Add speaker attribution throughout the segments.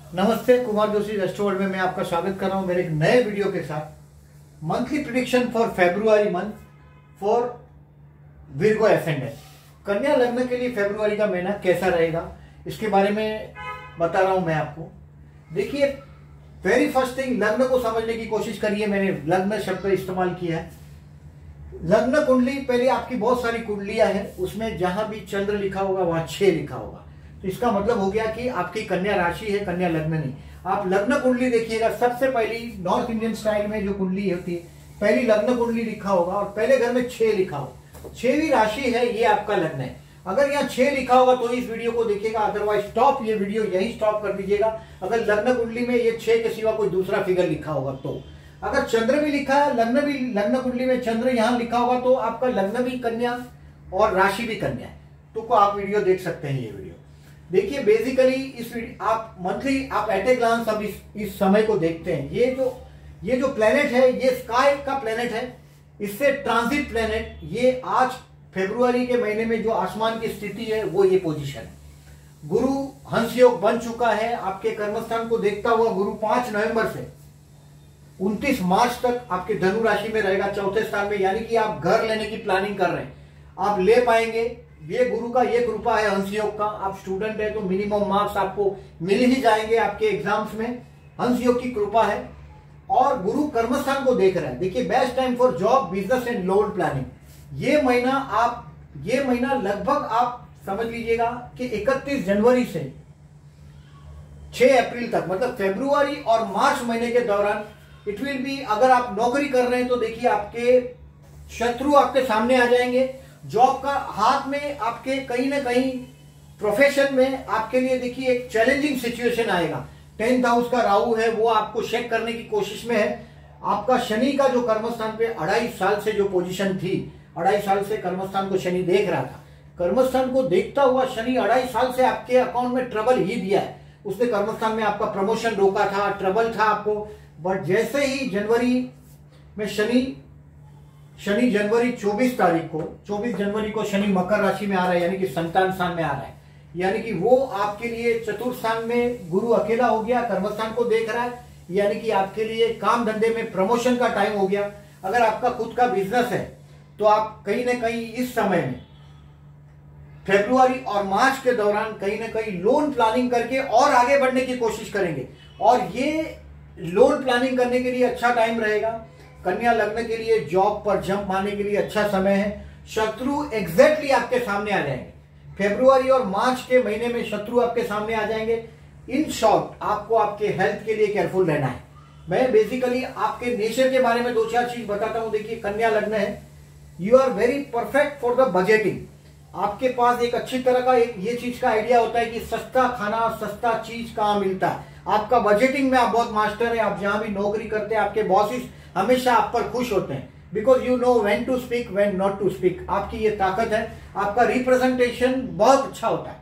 Speaker 1: नमस्ते, कुमार जोशी रेस्टोरेंट में मैं आपका स्वागत कर रहा हूं मेरे एक नए वीडियो के साथ। Monthly prediction for February month for Virgo ascendant. कन्या लग्न के लिए फेब्रुआरी का महीना कैसा रहेगा इसके बारे में बता रहा हूं मैं आपको। देखिए, वेरी फर्स्ट थिंग, लग्न को समझने की कोशिश करिए। मैंने लग्न शब्द इस्तेमाल किया है। लग्न कुंडली, पहले आपकी बहुत सारी कुंडलियां हैं, उसमें जहां भी चंद्र लिखा होगा वहां 6 लिखा होगा, तो इसका मतलब हो गया कि आपकी कन्या राशि है, कन्या लग्न नहीं। आप लग्न कुंडली देखिएगा, सबसे पहली नॉर्थ इंडियन स्टाइल में जो कुंडली होती है, पहली लग्न कुंडली लिखा होगा और पहले घर में 6 लिखा होगा। 6वीं राशि है, ये आपका लग्न है। अगर यहाँ 6 लिखा होगा तो इस वीडियो को देखिएगा, अदरवाइज स्टॉप, ये वीडियो यही स्टॉप कर दीजिएगा। अगर लग्न कुंडली में ये 6 के सिवा कोई दूसरा फिगर लिखा होगा तो। अगर चंद्र भी लिखा है, लग्न कुंडली में चंद्र यहाँ लिखा होगा तो आपका लग्न भी कन्या और राशि भी कन्या है। तो को आप वीडियो देख सकते हैं। ये वीडियो देखिए, बेसिकली इस वीडियो आप मंथली आप एट ए ग्लांस अब इस समय को देखते हैं। ये जो प्लेनेट है, ये स्काई का प्लेनेट है, इससे ट्रांजिट प्लेनेट, ये आज फरवरी के महीने में जो आसमान की स्थिति है वो ये पोजीशन है। गुरु हंस योग बन चुका है आपके कर्मस्थान को देखता हुआ। गुरु 5 नवंबर से 29 मार्च तक आपके धनु राशि में रहेगा, चौथे स्थान में। यानी कि आप घर लेने की प्लानिंग कर रहे हैं, आप ले पाएंगे। ये गुरु का ये कृपा है हंस योग का। आप स्टूडेंट है तो मिनिमम मार्क्स आपको मिल ही जाएंगे आपके एग्जाम्स में, हंस योग की कृपा है। और गुरु कर्मस्थान को देख रहे हैं। देखिए, best time for job, business and loan planning. ये महीना लगभग आप समझ लीजिएगा कि 31 जनवरी से 6 अप्रैल तक, मतलब फरवरी और मार्च महीने के दौरान इट विल बी, अगर आप नौकरी कर रहे हैं तो देखिए आपके शत्रु आपके सामने आ जाएंगे। जॉब का हाथ में आपके कहीं ना कहीं प्रोफेशन में आपके लिए देखिए एक चैलेंजिंग सिचुएशन आएगा। 10th हाउस का राहु है, वो आपको चेक करने की कोशिश में है। आपका शनि का जो कर्मस्थान पे 2.5 साल से जो पोजीशन थी, 2.5 साल से कर्मस्थान को शनि देख रहा था। कर्मस्थान को देखता हुआ शनि 2.5 साल से आपके अकाउंट में ट्रबल ही दिया है। उसने कर्मस्थान में आपका प्रमोशन रोका था, ट्रबल था आपको। बट जैसे ही जनवरी में शनि जनवरी 24 जनवरी को शनि मकर राशि में आ रहा है, यानी कि संतान स्थान में आ रहा है। यानी कि वो आपके लिए चतुर्थ स्थान में गुरु अकेला हो गया, कर्मस्थान को देख रहा है। यानी कि आपके लिए काम धंधे में प्रमोशन का टाइम हो गया। अगर आपका खुद का बिजनेस है तो आप कहीं ना कहीं इस समय में फरवरी और मार्च के दौरान कहीं ना कहीं लोन प्लानिंग करके और आगे बढ़ने की कोशिश करेंगे। और ये लोन प्लानिंग करने के लिए अच्छा टाइम रहेगा। कन्या लग्न के लिए जॉब पर जंप मारने के लिए अच्छा समय है। शत्रु एग्जैक्टली आपके सामने आ जाएंगे। फरवरी और मार्च के महीने में शत्रु आपके सामने आ जाएंगे। इन शॉर्ट, आपको आपके हेल्थ के लिए केयरफुल रहना है। मैं बेसिकली आपके नेचर के बारे में 2-4 चीज बताता हूं। देखिए, कन्या लग्न है, you are very perfect for the budgeting. आपके पास एक अच्छी तरह का एक ये चीज का आइडिया होता है कि सस्ता खाना, सस्ता चीज कहां मिलता है। आपका बजटिंग में आप बहुत मास्टर है। आप जहां भी नौकरी करते हैं, आपके बॉसेस हमेशा आप पर खुश होते हैं, because you know when to speak, when not to speak. आपकी ये ताकत है। आपका रिप्रेजेंटेशन बहुत अच्छा होता है।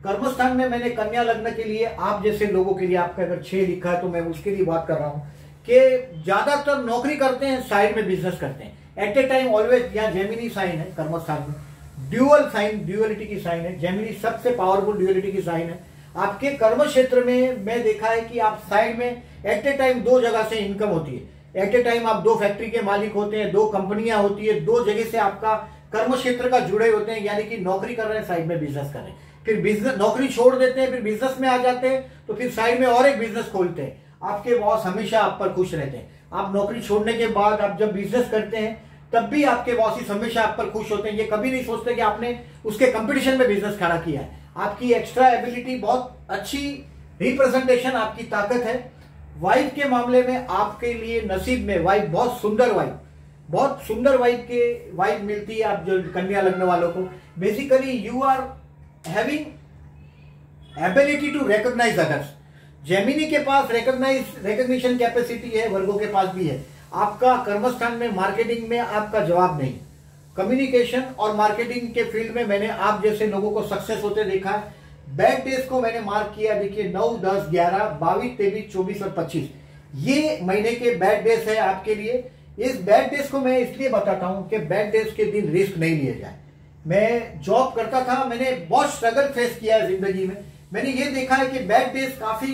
Speaker 1: कर्मस्थान में मैंने कन्या लग्न के लिए, आप जैसे लोगों के लिए, आपका अगर 6 लिखा है तो मैं उसके लिए बात कर रहा हूं कि ज्यादातर नौकरी करते हैं, साइड में बिजनेस करते हैं। एट ए टाइम ऑलवेज, यहाँ जेमिनी साइन है कर्मस्थान में, ड्यूअल साइन, ड्यूअलिटी की साइन है। जेमिनी सबसे पावरफुल ड्यूअलिटी की साइन है। आपके कर्म क्षेत्र में मैं देखा है कि आप साइड में एट ए टाइम 2 जगह से इनकम होती है। एट ए टाइम आप 2 फैक्ट्री के मालिक होते हैं, 2 कंपनियां होती है, 2 जगह से आपका कर्म क्षेत्र का जुड़े होते हैं। यानी कि नौकरी कर रहे हैं, साइड में बिजनेस कर रहे हैं, फिर बिजनेस, नौकरी छोड़ देते हैं, फिर बिजनेस में आ जाते हैं, तो फिर साइड में और एक बिजनेस खोलते हैं। आपके बॉस हमेशा आप पर खुश रहते हैं। आप नौकरी छोड़ने के बाद आप जब बिजनेस करते हैं तब भी आपके बॉसेस हमेशा आप पर खुश होते हैं। ये कभी नहीं सोचते कि आपने उसके कंपटीशन में बिजनेस खड़ा किया है। आपकी एक्स्ट्रा एबिलिटी, बहुत अच्छी रिप्रेजेंटेशन, आपकी ताकत है। वाइफ के मामले में आपके लिए नसीब में वाइफ, बहुत सुंदर वाइफ मिलती है। आप जो कन्या लग्न वालों को, basically you are having ability to recognise others. Gemini के पास रिकॉग्निशन कैपेसिटी है, वर्गों के पास भी है। आपका कर्मस्थान में मार्केटिंग में आपका जवाब नहीं। कम्युनिकेशन और मार्केटिंग के फील्ड में मैंने आप जैसे लोगों को सक्सेस होते देखा है। बैड डेज को मैंने मार्क किया। देखिए, 9, 10, 11, 22, 23, 24 और 25 ये महीने के बैड डेज है आपके लिए। इस बैड डेज को मैं इसलिए बताता हूं कि बैड डेज के दिन रिस्क नहीं लिए जाए। मैं जॉब करता था, मैंने बहुत स्ट्रगल फेस किया है जिंदगी में। मैंने ये देखा है कि बैड डेज काफी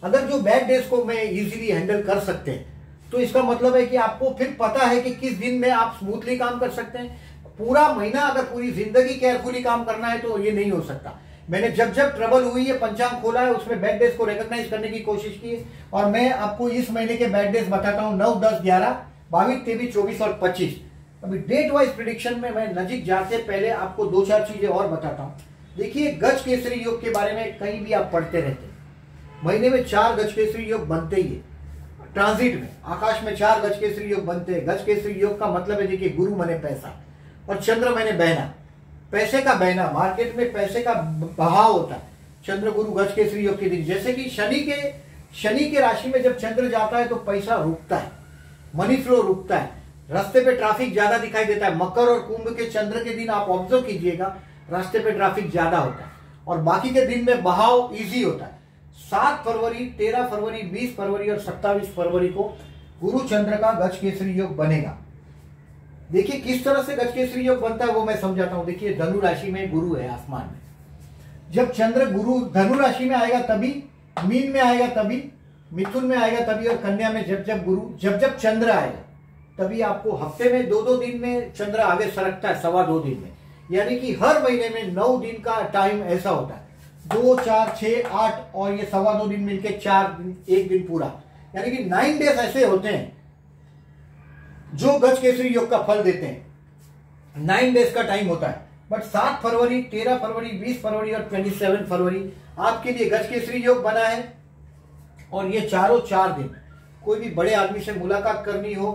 Speaker 1: अगर जो बैड डेज को मैं इजीली हैंडल कर सकते हैं तो इसका मतलब है कि आपको फिर पता है कि किस दिन में आप स्मूथली काम कर सकते हैं। पूरा महीना अगर पूरी जिंदगी केयरफुली काम करना है तो ये नहीं हो सकता। मैंने जब जब ट्रबल हुई है पंचांग खोला है, उसमें बैड डेज को रिकॉग्नाइज करने की कोशिश की है। और मैं आपको इस महीने के बैड डेज बताता हूं, 9, 10, 11, 22, 23, 24 और 25। अभी डेट वाइज प्रिडिक्शन में मैं नजीक जाते पहले आपको 2-4 चीजें और बताता हूं। देखिए, गज केसरी योग के बारे में कहीं भी आप पढ़ते रहते हैं, महीने में 4 गज केसरी योग बनते ही है। ट्रांजिट में आकाश में 4 गज केसरी योग बनते हैं। गज केसरी योग का मतलब है देखिए, गुरु माने पैसा और चंद्र माने बहना, पैसे का बहना, मार्केट में पैसे का बहाव होता है चंद्र गुरु गज केसरी योग के दिन। जैसे कि शनि के राशि में जब चंद्र जाता है तो पैसा रुकता है, मनी फ्लो रुकता है, रास्ते पे ट्रैफिक ज्यादा दिखाई देता है। मकर और कुंभ के चंद्र के दिन आप ऑब्जर्व कीजिएगा, रास्ते पे ट्रैफिक ज्यादा होता है और बाकी के दिन में बहाव इजी होता है। 7 फरवरी, 13 फरवरी, 20 फरवरी और 27 फरवरी को गुरु चंद्र का गज केसरी योग बनेगा। देखिए किस तरह से गज केसरी योग बनता है वो मैं समझाता हूं। देखिए, धनु राशि में गुरु है आसमान में, जब चंद्र गुरु धनु राशि में आएगा तभी, मीन में आएगा तभी, मिथुन में आएगा तभी और कन्या में जब चंद्र आएगा तभी आपको हफ्ते में 2-2 दिन में चंद्र आगे सरकता है, 2.25 दिन में। यानी कि हर महीने में 9 दिन का टाइम ऐसा होता है, 2, 4, 6, 8 और ये 2.25 दिन मिलके 4 दिन, 1 दिन पूरा, यानी कि 9 डेज ऐसे होते हैं जो गज केसरी योग का फल देते हैं। 9 डेज का टाइम होता है। बट 7 फरवरी, 13 फरवरी, 20 फरवरी और 27 फरवरी आपके लिए गज केसरी योग बना है। और ये चारों 4 दिन कोई भी बड़े आदमी से मुलाकात करनी हो,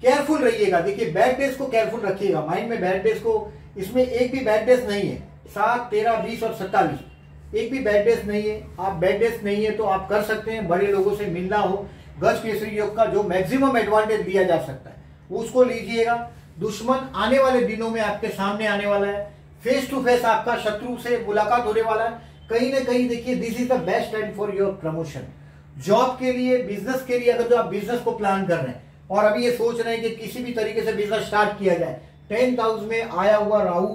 Speaker 1: केयरफुल रहिएगा। देखिए, बैड डेज को केयरफुल रखिएगा, माइंड में बैड डेज को, इसमें एक भी बैड डेज नहीं है। 7, 13, 20 और 27 एक भी बैड डेज नहीं है। आप बैड डेज नहीं है तो आप कर सकते हैं, बड़े लोगों से मिलना हो, गज केसरी योग का जो मैक्सिमम एडवांटेज दिया जा सकता है उसको लीजिएगा। दुश्मन आने वाले दिनों में आपके सामने आने वाला है, फेस टू फेस आपका शत्रु से मुलाकात होने वाला है। कहीं ना कहीं देखिए, this is the best time for your promotion. Job के लिए, बिजनेस के लिए, अगर जो आप बिजनेस को प्लान कर रहे हैं और अभी ये सोच रहे हैं कि किसी भी तरीके से बिजनेस स्टार्ट किया जाए, 10th हाउस में आया हुआ राहु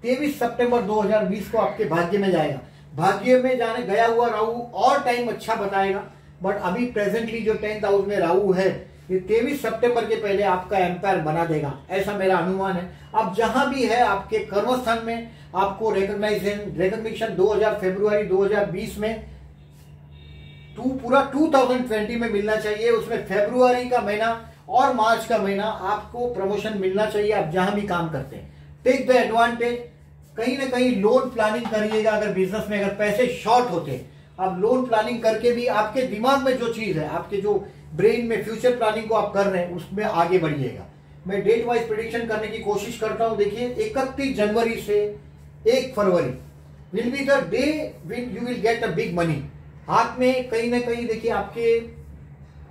Speaker 1: 23 सितंबर 2020 को आपके भाग्य में जाएगा। भाग्य में जाने गया हुआ राहु और टाइम अच्छा बताएगा, बट अभी प्रेजेंटली जो 10th हाउस में राहु है ये 23 सितंबर के पहले आपका एम्पायर बना देगा, ऐसा मेरा अनुमान है। अब जहां भी है आपके कर्मस्थान में आपको रिकॉग्निशन 2000 फरवरी 2020 में पूरा 2020 में मिलना चाहिए। उसमें फरवरी का महीना और मार्च का महीना आपको प्रमोशन मिलना चाहिए। आप जहां भी काम करते हैं, टेक द एडवांटेज। कहीं ना कहीं लोन प्लानिंग करिएगा। अगर बिजनेस में अगर पैसे शॉर्ट होते हैं, आप लोन प्लानिंग करके भी आपके दिमाग में जो चीज है, आपके जो ब्रेन में फ्यूचर प्लानिंग को आप कर रहे हैं उसमें आगे बढ़िएगा। मैं डेट वाइज प्रेडिक्शन करने की कोशिश करता हूं। देखिए, 31 जनवरी से 1 फरवरी will be the day when you will get a big money. हाथ में कहीं ना कहीं देखिए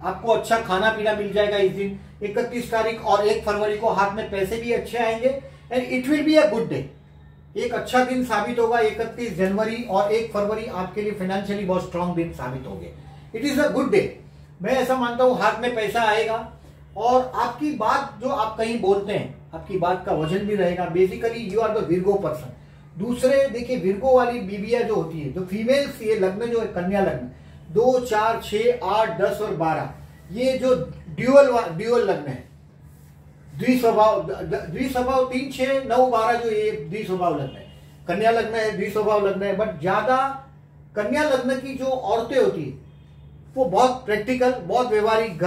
Speaker 1: आपको अच्छा खाना पीना मिल जाएगा इस दिन। 31 तारीख और 1 फरवरी को हाथ में पैसे भी अच्छे आएंगे and it will be a good day. एक अच्छा दिन साबित होगा। 31 जनवरी और 1 फरवरी आपके लिए फाइनेंशियली बहुत स्ट्रांग दिन साबित होंगे। It is a good day. मैं ऐसा मानता हूं, हाथ में पैसा आएगा और आपकी बात जो आप कहीं बोलते हैं, आपकी बात का वजन भी रहेगा। Basically you are the Virgo person. दूसरे देखिए, विर्गो वाली बीबिया जो होती है, जो फीमेल्स, ये लग्न जो है कन्या लग्न 2, 4, 6, 8, 10 और 12, ये जो ड्यूअल लग्न है, द्विस्वभाव 3, 6, 9, 12 जो ये द्विस्वभाव लग्न है, कन्या लग्न है, द्विस्वभाव लग्न है। बट ज्यादा कन्या लग्न की जो औरतें होती है वो बहुत प्रैक्टिकल, बहुत व्यवहारिक,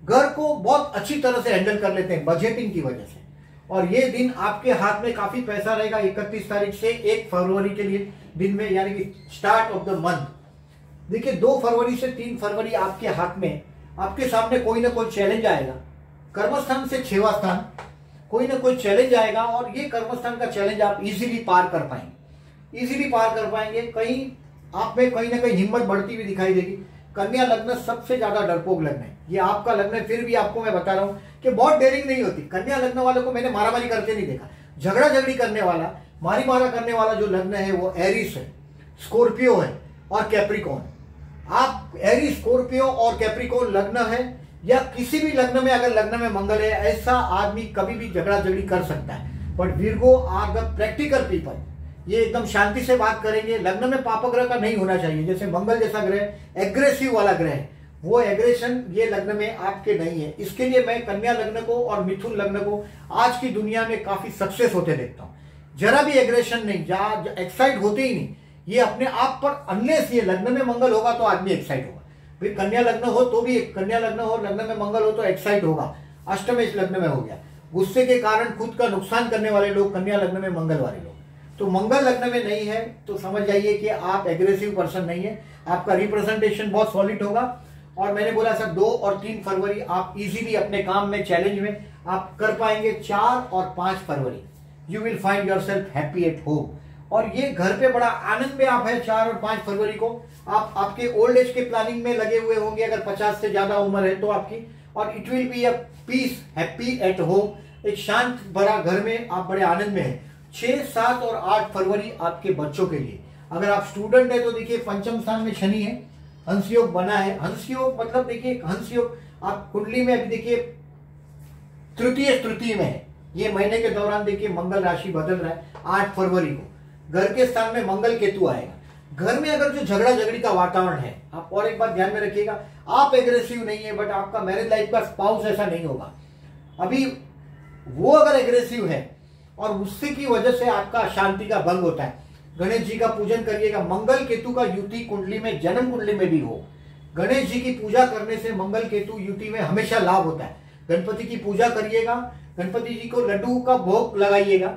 Speaker 1: घर को बहुत अच्छी तरह से हैंडल कर लेते हैं बजटिंग की वजह से। और ये दिन आपके हाथ में काफी पैसा रहेगा 31 तारीख से 1 फरवरी के लिए दिन में, यानी कि स्टार्ट ऑफ द मंथ। देखिए, 2 फरवरी से 3 फरवरी आपके हाथ में, आपके सामने कोई ना कोई चैलेंज आएगा। कर्मस्थान से 6वां स्थान, कोई ना कोई चैलेंज आएगा और ये कर्मस्थान का चैलेंज आप इजीली पार कर पाएंगे। कहीं आप में कहीं ना कहीं हिम्मत बढ़ती हुई दिखाई देगी। कन्या लग्न सबसे ज्यादा डरपोक लग्न है, ये आपका लग्न है, फिर भी आपको मैं बता रहा हूं कि बहुत डेयरिंग नहीं होती। कन्या लग्न वालों को मैंने मारामारी करते नहीं देखा। झगड़ा झगड़ी करने वाला, मारा करने वाला जो लग्न है वो एरिस है, स्कॉर्पियो है और कैप्रिकॉन। आप एरिस, स्कॉर्पियो और कैप्रिकॉन लग्न है या किसी भी लग्न में, अगर लग्न में मंगल है, ऐसा आदमी कभी भी झगड़ा झगड़ी कर सकता है। But Virgo are the practical people. ये एकदम शांति से बात करेंगे। लग्न में पापग्रह का नहीं होना चाहिए, जैसे मंगल जैसा ग्रह एग्रेसिव वाला ग्रह है, वो एग्रेशन ये लग्न में आपके नहीं है। इसके लिए मैं कन्या लग्न को और मिथुन लग्न को आज की दुनिया में काफी सक्सेस होते देखता हूं। जरा भी एग्रेशन नहीं, एक्साइट होते ही नहीं ये अपने आप पर, अनलेस ये लग्न में मंगल होगा तो आदमी एक्साइट होगा। फिर कन्या लग्न हो तो भी, कन्या लग्न हो लग्न में मंगल हो तो एक्साइट होगा। अष्टमेश लग्न में हो गया, गुस्से के कारण खुद का नुकसान करने वाले लोग कन्या लग्न में मंगल वाले लोग। तो मंगल लग्न में नहीं है तो समझ जाइए कि आप एग्रेसिव पर्सन नहीं है, आपका रिप्रेजेंटेशन बहुत सॉलिड होगा। और मैंने बोला सर 2 और 3 फरवरी आप इजीली अपने काम में, चैलेंज में आप कर पाएंगे। 4 और 5 फरवरी you will find yourself happy at home, और ये घर पे बड़ा आनंद में आप है। 4 और 5 फरवरी को आप आपके ओल्ड एज के प्लानिंग में लगे हुए होंगे, अगर 50 से ज्यादा उम्र है तो आपकी, और it will be a peace happy at home, एक शांत भरा घर में आप बड़े आनंद में है। 6, 7 और 8 फरवरी आपके बच्चों के लिए, अगर आप स्टूडेंट है तो देखिए पंचम स्थान में शनि है, हंस योग बना है। हंस योग मतलब देखिए हंस योग आप कुंडली में अभी देखिए तृतीय में है। ये महीने के दौरान देखिए मंगल राशि बदल रहा है। 8 फरवरी को घर के स्थान में मंगल केतु आएगा। घर में अगर जो झगड़ा झगड़ी का वातावरण है, आप और एक बात ध्यान में रखिएगा, आप एग्रेसिव नहीं है बट आपका मैरिज लाइफ का स्पाउस ऐसा नहीं होगा। अभी वो अगर एग्रेसिव है और उससे की वजह से आपका शांति का भंग होता है, गणेश जी का पूजन करिएगा। मंगल केतु का युति कुंडली में, जन्म कुंडली में भी हो, गणेश जी की पूजा करने से मंगल केतु युति में हमेशा लाभ होता है। गणपति की पूजा करिएगा, गणपति जी को लड्डू का भोग लगाइएगा,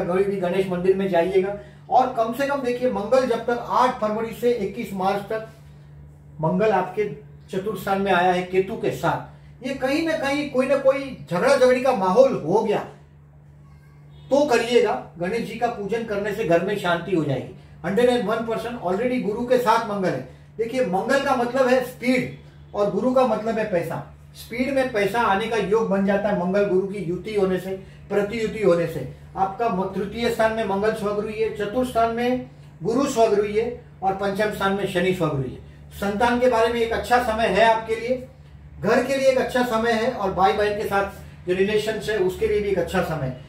Speaker 1: कभी भी गणेश मंदिर में जाइएगा। और कम से कम देखिए मंगल जब तक 8 फरवरी से 21 मार्च तक मंगल आपके चतुर्थ स्थान में आया है केतु के साथ, ये कहीं ना कहीं कोई ना कोई झगड़ा झगड़ी का माहौल हो गया तो करिएगा। गणेश जी का पूजन करने से घर में शांति हो जाएगी। 101% ऑलरेडी गुरु के साथ मंगल है। देखिए मंगल का मतलब है स्पीड और गुरु का मतलब है पैसा। स्पीड में पैसा आने का योग बन जाता है मंगल गुरु की युति होने से, प्रतियुति होने से। आपका तृतीय स्थान में मंगल स्वगृही है, चतुर्थ स्थान में गुरु स्वगृही है और पंचम स्थान में शनि स्वगृही है। संतान के बारे में एक अच्छा समय है आपके लिए, घर के लिए एक अच्छा समय है, और भाई बहन के साथ जो रिलेशन है उसके लिए भी एक अच्छा समय है।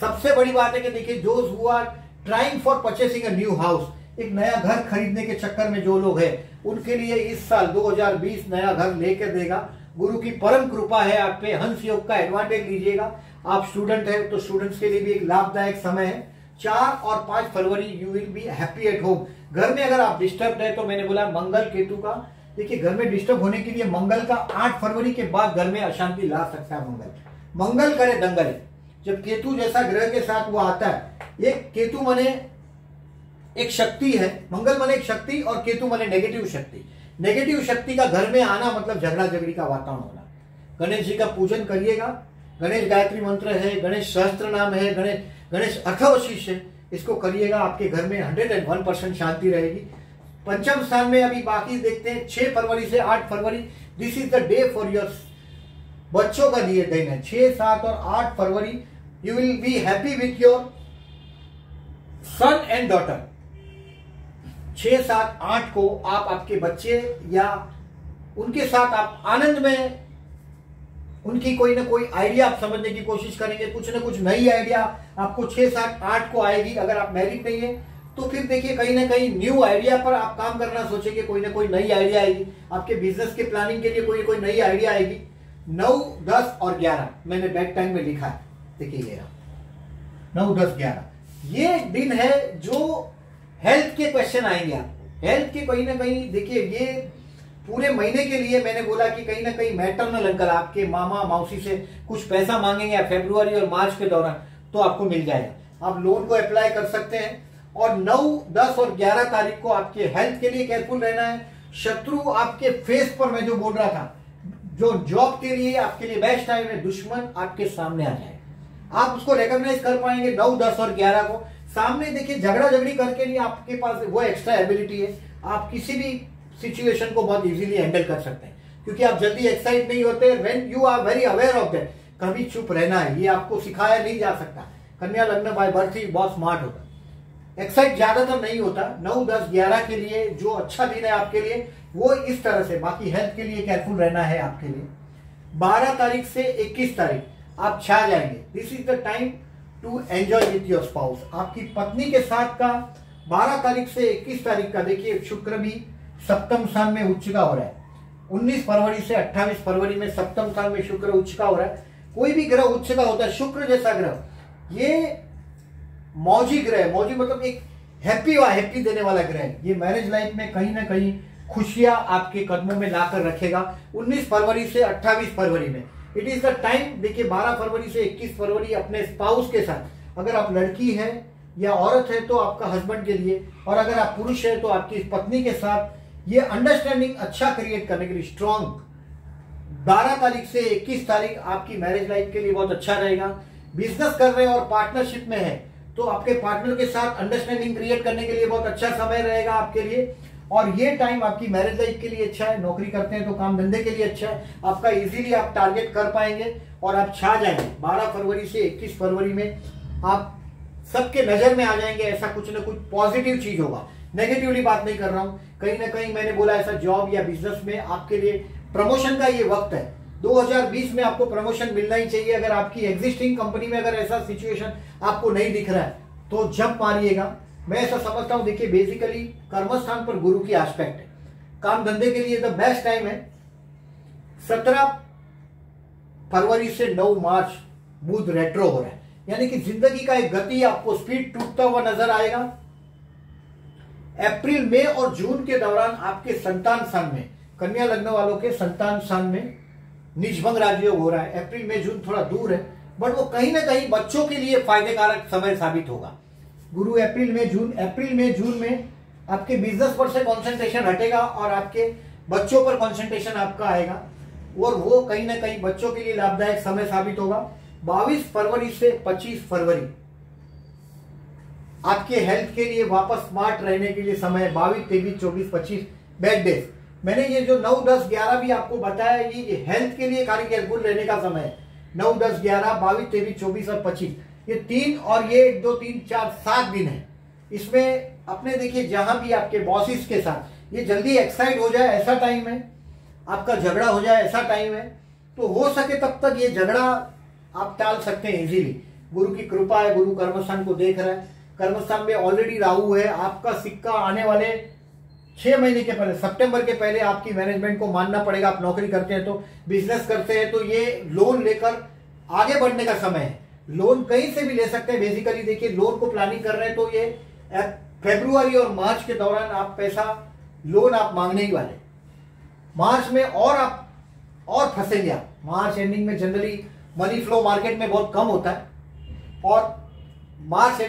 Speaker 1: सबसे बड़ी बात है कि देखिए those who are trying for purchasing a new house, एक नया घर खरीदने के चक्कर में जो लोग हैं उनके लिए इस साल 2020 नया घर लेकर देगा। गुरु की परम कृपा है आप पे, हंस योग का एडवांटेज लीजिएगा। आप स्टूडेंट है तो स्टूडेंट्स के लिए भी एक लाभदायक समय है। 4 और 5 फरवरी you will be happy at home. घर में अगर आप डिस्टर्ब है तो मैंने बोला मंगल केतु का, देखिए घर में डिस्टर्ब होने के लिए मंगल का 8 फरवरी के बाद घर में अशांति ला सकता है। मंगल करे दंगल, जब केतु जैसा ग्रह के साथ वो आता है, एक केतु माने एक शक्ति है, मंगल माने एक शक्ति और केतु माने नेगेटिव शक्ति। नेगेटिव शक्ति का घर में आना मतलब झगड़ा झगड़ी का वातावरण होना। गणेश जी का पूजन करिएगा, गणेश गायत्री मंत्र है, गणेश सहस्त्र नाम है, गणेश अथर्वशीष है, इसको करिएगा। आपके घर में 101% शांति रहेगी। पंचम स्थान में अभी बाकी देखते हैं 6 फरवरी से 8 फरवरी, this is the day for your बच्चों का लिए दिन है। 6, 7 और 8 फरवरी you will be happy with your son and daughter. 6, 7, 8 को आप आपके बच्चे या उनके साथ आप आनंद में, उनकी कोई ना कोई आइडिया आप समझने की कोशिश करेंगे। कुछ ना कुछ नई आइडिया आपको 6, 7, 8 को आएगी। अगर आप मैरिड नहीं है तो फिर देखिए कहीं ना कहीं न्यू आइडिया पर आप काम करना सोचेंगे, कोई ना कोई नई आइडिया आएगी। आपके बिजनेस के प्लानिंग के लिए कोई ना कोई नई आइडिया आएगी। 9, 10 और 11 मैंने बैक टाइम में लिखा है, देखिए ये 9, 10, 11 ये दिन है जो हेल्थ के क्वेश्चन आएंगे आपको। हेल्थ के कहीं ना कहीं देखिए ये पूरे महीने के लिए मैंने बोला कि कहीं ना कहीं मैटरनल अंकल आपके मामा मौसी से कुछ पैसा मांगेंगे फरवरी और मार्च के दौरान, तो आपको मिल जाएगा। आप लोन को अप्लाई कर सकते हैं। और 9, 10 और 11 तारीख को आपके हेल्थ के लिए केयरफुल रहना है। शत्रु आपके फेस पर, मैं जो बोल रहा था, जो जॉब के लिए आपके लिए बेस्ट टाइम है, दुश्मन आपके सामने आ जाए, आप उसको रिकॉग्नाइज कर पाएंगे। 9, 10 और 11 को सामने देखिए झगड़ा झगड़ी करके नहीं, आपके पास वो एक्स्ट्रा एबिलिटी है, आप किसी भी सिचुएशन को बहुत इजीली हैंडल कर सकते हैं, क्योंकि आप जल्दी एक्साइट नहीं होते। When you are very aware of that, कभी चुप रहना है, ये आपको सिखाया नहीं जा सकता। कन्या लग्न बाय बर्थ ही बहुत स्मार्ट होता है, एक्साइट ज्यादातर नहीं होता। 9, 10, 11 के लिए जो अच्छा दिन है आपके लिए वो इस तरह से। बाकी हेल्थ के लिए केयरफुल रहना है आपके लिए। 12 तारीख से 21 तारीख आप छा जाएंगे। This is the time to enjoy with your spouse. आपकी पत्नी के साथ का 12 तारीख से 21 तारीख का देखिए शुक्र भी सप्तम स्थान में उच्च का हो रहा है। 19 फरवरी से 28 फरवरी में सप्तम स्थान में शुक्र उच्च का हो रहा है। कोई भी ग्रह उच्च का होता है, शुक्र जैसा ग्रह ये मौजी ग्रह है। मौजी मतलब एक हैप्पी देने वाला ग्रह है। ये मैरिज लाइफ में कहीं ना कहीं खुशियां आपके कदमों में लाकर रखेगा। 19 फरवरी से 28 फरवरी में इट इज द टाइम। देखिए 12 फरवरी से 21 फरवरी अपने स्पाउस के साथ, अगर आप लड़की है या औरत है तो आपका हस्बैंड के लिए, और अगर आप पुरुष है तो आपकी पत्नी के साथ ये अंडरस्टैंडिंग अच्छा क्रिएट करने के लिए स्ट्रॉन्ग 12 तारीख से 21 तारीख आपकी मैरिज लाइफ के लिए बहुत अच्छा रहेगा। बिजनेस कर रहे हैं और पार्टनरशिप में है तो आपके पार्टनर के साथ अंडरस्टैंडिंग क्रिएट करने के लिए बहुत अच्छा समय रहेगा आपके लिए। और ये टाइम आपकी मैरिज लाइफ के लिए अच्छा है। नौकरी करते हैं तो काम धंधे के लिए अच्छा है। आपका इजीली आप टारगेट कर पाएंगे और आप छा जाएंगे। 12 फरवरी से 21 फरवरी में आप सबके नजर में आ जाएंगे। ऐसा कुछ ना कुछ पॉजिटिव चीज होगा, नेगेटिवली बात नहीं कर रहा हूं। कहीं ना कहीं मैंने बोला ऐसा जॉब या बिजनेस में आपके लिए प्रमोशन का ये वक्त है। 2020 में आपको प्रमोशन मिलना ही चाहिए। अगर आपकी एग्जिस्टिंग कंपनी में अगर ऐसा सिचुएशन आपको नहीं दिख रहा है तो जंप मारिएगा। मैं ऐसा समझता हूं, देखिए बेसिकली कर्मस्थान पर गुरु की एस्पेक्ट है। काम धंधे के लिए द बेस्ट टाइम है। 17 फरवरी से 9 मार्च बुध रेट्रो हो रहा है, यानी कि जिंदगी का एक गति आपको स्पीड टूटता हुआ नजर आएगा। अप्रैल मई और जून के दौरान आपके संतान स्थान में, कन्या लग्न वालों के संतान स्थान में निजभंग राजयोग हो रहा है। अप्रैल मई जून थोड़ा दूर है बट वो कहीं ना कहीं बच्चों के लिए फायदेकारक समय साबित होगा। गुरु अप्रैल में जून में आपके बिजनेस पर से कंसंट्रेशन हटेगा और आपके बच्चों पर कंसंट्रेशन आपका आएगा और वो कहीं ना कहीं बच्चों के लिए लाभदायक समय साबित होगा। 22 फरवरी से 25 फरवरी आपके हेल्थ के लिए वापस स्मार्ट रहने के लिए समय है। 22, 23, 24, 25 बैड डेज। मैंने ये जो 9, 10, 11 भी आपको बताया, ये हेल्थ के लिए खाली केयरफुल रहने का समय है। 9, 10, 11, 22, 23, 24 और 25 ये 3 और ये 1, 2, 3, 4, 7 दिन है। इसमें अपने देखिए जहां भी आपके बॉसिस के साथ ये जल्दी एक्साइट हो जाए ऐसा टाइम है, आपका झगड़ा हो जाए ऐसा टाइम है, तो हो सके तब तक ये झगड़ा आप टाल सकते हैं इजीली। गुरु की कृपा है, गुरु कर्मस्थान को देख रहा है। कर्मस्थान में ऑलरेडी राहु है। आपका सिक्का आने वाले 6 महीने के पहले, सितंबर के पहले आपकी मैनेजमेंट को मानना पड़ेगा। आप नौकरी करते हैं तो, बिजनेस करते हैं तो ये लोन लेकर आगे बढ़ने का समय है। लोन कहीं से भी ले सकते हैं। बेसिकली देखिए लोन को प्लानिंग कर रहे हैं तो ये फरवरी और मार्च के दौरान आप पैसा लोन आप मांगने ही वाले। मार्च में और फंसेंगे आप। मार्च एंडिंग में जनरली मनी फ्लो मार्केट में बहुत कम होता है और मार्च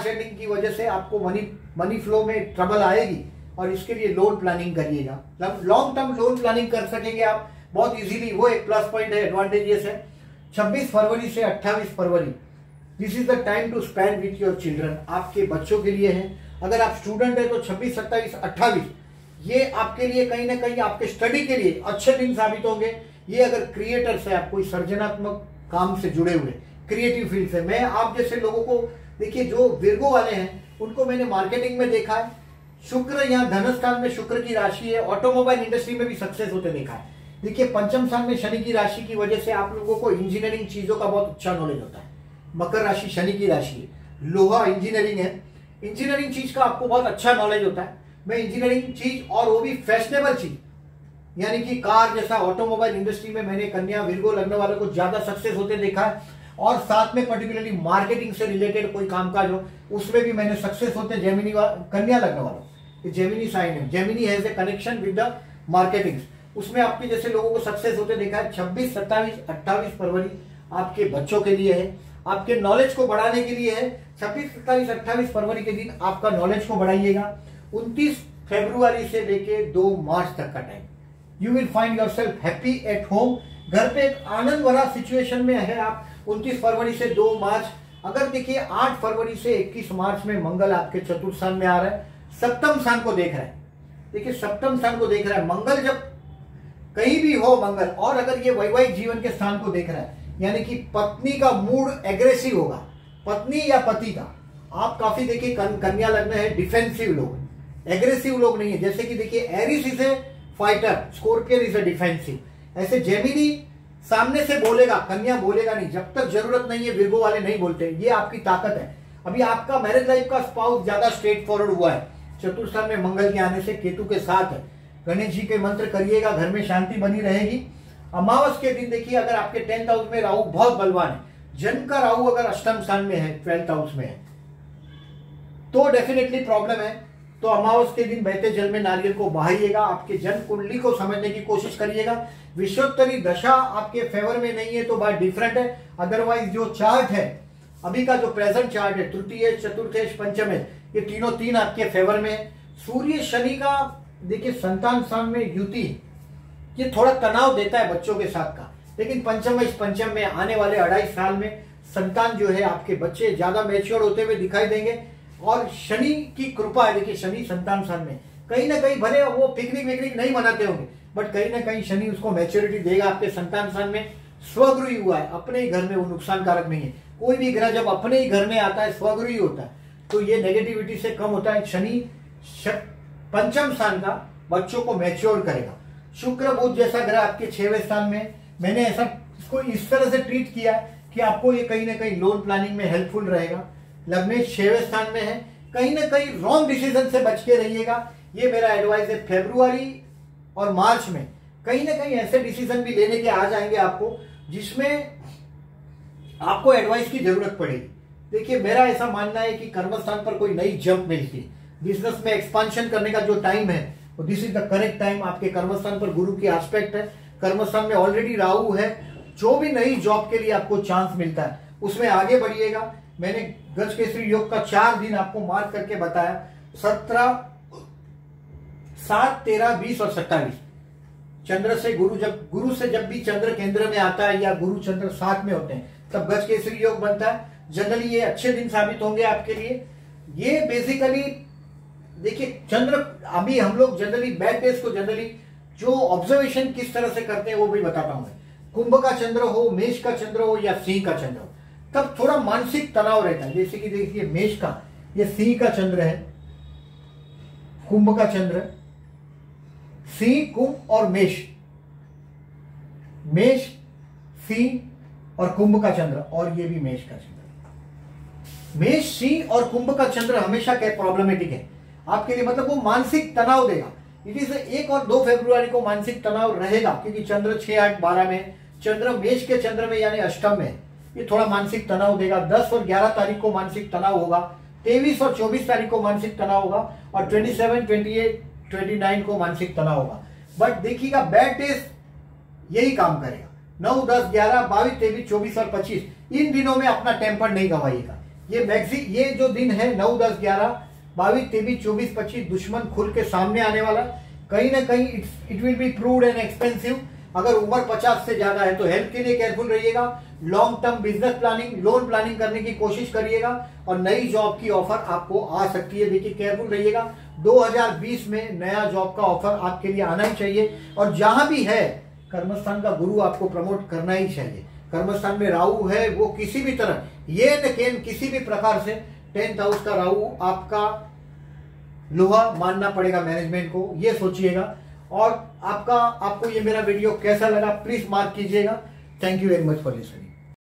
Speaker 1: एंडिंग की वजह से आपको मनी फ्लो में ट्रबल आएगी और इसके लिए लोन प्लानिंग करिएगा। लॉन्ग टर्म लोन प्लानिंग कर सकेंगे आप बहुत इजीली, वो एक प्लस पॉइंट है, एडवांटेजेस है। 26 फरवरी से 28 फरवरी this is the time to spend with your children. आपके बच्चों के लिए है। अगर आप स्टूडेंट है तो 26, 27, 28 ये आपके लिए कहीं ना कहीं आपके स्टडी के लिए अच्छे दिन साबित होंगे। ये अगर क्रिएटर्स है, आप कोई सृजनात्मक काम से जुड़े हुए क्रिएटिव फील्ड से, मैं आप जैसे लोगों को देखिए जो विर्गो वाले हैं उनको मैंने मार्केटिंग में देखा है। शुक्र यहाँ धनस्थान में शुक्र की राशि है। ऑटोमोबाइल इंडस्ट्री में भी सक्सेस होते देखा है। देखिए पंचम स्थान में शनि की राशि की वजह से आप लोगों को इंजीनियरिंग चीजों का बहुत अच्छा नॉलेज होता है। मकर राशि शनि की राशि है, लोहा इंजीनियरिंग है। इंजीनियरिंग चीज का आपको बहुत अच्छा नॉलेज होता है। मैं इंजीनियरिंग चीज और वो भी फैशनेबल चीज, यानी कि कार जैसा ऑटोमोबाइल इंडस्ट्री में मैंने कन्या विर्गो लग्न वालों को ज्यादा सक्सेस होते देखा है। और साथ में पर्टिकुलरली मार्केटिंग से रिलेटेड कोई कामकाज हो उसमें भी मैंने सक्सेस होते जेमिनी कन्या लग्न वालों। जेमिनी साइन है, Gemini has a connection with the marketing, उसमें आपके जैसे लोगों को सक्सेस होते देखा है। 26, 27, 28 फरवरी आपके बच्चों के लिए है, आपके नॉलेज को बढ़ाने के लिए है। 26, 27, 28 फरवरी के दिन आपका नॉलेज को बढ़ाइएगा। 29 फरवरी से लेके 2 मार्च तक का time, you will find your self happy at home. घर पे एक आनंद भरा सिचुएशन में है आप। 29 फरवरी से 2 मार्च, अगर देखिए 8 फरवरी से 21 मार्च में मंगल आपके चतुर्थ स्थान में आ रहा है, सप्तम स्थान को देख रहा है। देखिए सप्तम स्थान को देख रहा है, मंगल जब कहीं भी हो मंगल, और अगर ये वैवाहिक जीवन के स्थान को देख रहा है, यानी कि पत्नी का मूड एग्रेसिव होगा, पत्नी या पति का। आप काफी देखिए कन्या लग्न है, डिफेंसिव लोग, एग्रेसिव लोग नहीं है। जैसे कि देखिए Aries is a fighter, Scorpion is a defensive. ऐसे जेमिनी सामने से बोलेगा, कन्या बोलेगा नहीं, जब तक जरूरत नहीं है विर्गो वाले नहीं बोलते, ये आपकी ताकत है। अभी आपका मैरिज लाइफ का स्पाउस ज्यादा स्ट्रेट फॉरवर्ड हुआ है, चतुर्थ स्थान में मंगल के आने से केतु के साथ है। गणेश जी के मंत्र करिएगा, घर में शांति बनी रहेगी। अमावस के दिन देखिए, अगर आपके 10th हाउस में राहु बहुत बलवान है, जन्म का राहु अगर अष्टम स्थान में है, 12th हाउस में है, तो डेफिनेटली प्रॉब्लम है। तो अमावस के दिन बहते जल में नारियल को बहाइएगा, आपके जन्म कुंडली को समझने की कोशिश करिएगा। विश्वोत्तरी दशा आपके फेवर में नहीं है तो बात डिफरेंट है, अदरवाइज जो चार्ट है अभी का, जो प्रेजेंट चार्ट है, तृतीय, चतुर्थेश, पंचमेश, ये तीनों तीन आपके फेवर में है। सूर्य शनि का देखिए संतान स्थान में युति, ये थोड़ा तनाव देता है बच्चों के साथ का, लेकिन पंचम में आने वाले 2.5 साल में संतान जो है आपके बच्चे ज्यादा मैच्योर होते हुए दिखाई देंगे। और शनि की कृपा है, देखिए शनि संतान स्थान में, कहीं ना कहीं भले वो पिकनिक नहीं मनाते होंगे, बट कहीं ना कहीं शनि उसको मैच्योरिटी देगा। आपके संतान स्थान में स्वगृही हुआ है, अपने ही घर में, वो नुकसान कारक नहीं है। कोई भी ग्रह जब अपने ही घर में आता है, स्वगृही होता है, तो ये नेगेटिविटी से कम होता है। शनि पंचम स्थान का बच्चों को मैच्योर करेगा। शुक्र बुध जैसा ग्रह आपके 6वें स्थान में, मैंने ऐसा इसको इस तरह से ट्रीट किया कि आपको ये कहीं ना कहीं लोन प्लानिंग में हेल्पफुल रहेगा। लग्नेश 6वें स्थान में है, कहीं ना कहीं रॉन्ग डिसीजन से बच के रहिएगा, ये मेरा एडवाइस है। फेब्रुआरी और मार्च में कहीं ना कहीं ऐसे डिसीजन भी लेने के आ जाएंगे आपको, जिसमें आपको एडवाइस की जरूरत पड़ेगी। देखिए मेरा ऐसा मानना है कि कर्मस्थान पर कोई नई जंप मिलती है, बिजनेस में एक्सपांशन करने का जो टाइम है, this is the correct time. आपके कर्मस्थान पर गुरु की एस्पेक्ट है, कर्मस्थान में ऑलरेडी राहु है, जो भी नई जॉब के लिए आपको चांस मिलता है उसमें आगे बढ़िएगा। मैंने गज केसरी योग का 4 दिन आपको मार्क करके बताया, 17, 7, 13, 20 और 27। चंद्र से गुरु से जब भी चंद्र केंद्र में आता है या गुरु चंद्र साथ में होते हैं, तब गज केसरी योग बनता है। जनरली ये अच्छे दिन साबित होंगे आपके लिए। ये बेसिकली देखिए चंद्र, अभी हम लोग जनरली बैड डेज को जनरली जो ऑब्जर्वेशन किस तरह से करते हैं वो भी बताता हूं मैं। कुंभ का चंद्र हो, मेष का चंद्र हो या सिंह का चंद्र हो, तब थोड़ा मानसिक तनाव रहता है। जैसे कि देखिए मेष का, ये सिंह का चंद्र है, कुंभ का चंद्र, सिंह, कुंभ और मेष, सिंह और कुंभ का चंद्र, और ये भी मेष का चंद्र। मेष, सिंह और कुंभ का चंद्र हमेशा क्या प्रॉब्लमेटिक है आपके लिए, मतलब वो मानसिक तनाव देगा। इट इज 1 और 2 फरवरी को मानसिक तनाव रहेगा, क्योंकि चंद्र 6, 8, 12 में, चंद्र मेष के चंद्र में यानी अष्टम में, ये थोड़ा मानसिक तनाव देगा। 10 और 11 तारीख को मानसिक तनाव होगा, 23 और 24 तारीख को मानसिक तनाव होगा, और 27, 28, 29 को मानसिक तनाव होगा। बट देखिएगा बैड डेज यही काम करेगा। 9, 10, 11, 22, 23, 24 और 25, इन दिनों में अपना टेम्पर नहीं गवाइएगा। ये जो दिन है 9, 10, 11, 22, 23, 24, 25, दुश्मन खुल के सामने आने वाला। कहीं ना कहीं it will be proved and expensive. अगर उम्र 50 से ज्यादा है तो हेल्थ के लिए केयरफुल रहिएगा। Long term business planning, loan planning करने की कोशिश करिएगा, और नई जॉब की ऑफर आपको आ सकती है, देखिए केयरफुल रहिएगा। 2020 में नया जॉब का ऑफर आपके लिए आना ही चाहिए, और जहां भी है कर्मस्थान का गुरु आपको प्रमोट करना ही चाहिए। कर्मस्थान में राहु है, वो किसी भी तरह, ये न केन किसी भी प्रकार से 10th हाउस का राहु आपका लोहा मानना पड़ेगा मैनेजमेंट को, ये सोचिएगा। और आपको ये मेरा वीडियो कैसा लगा प्लीज मार्क कीजिएगा। Thank you very much for listening.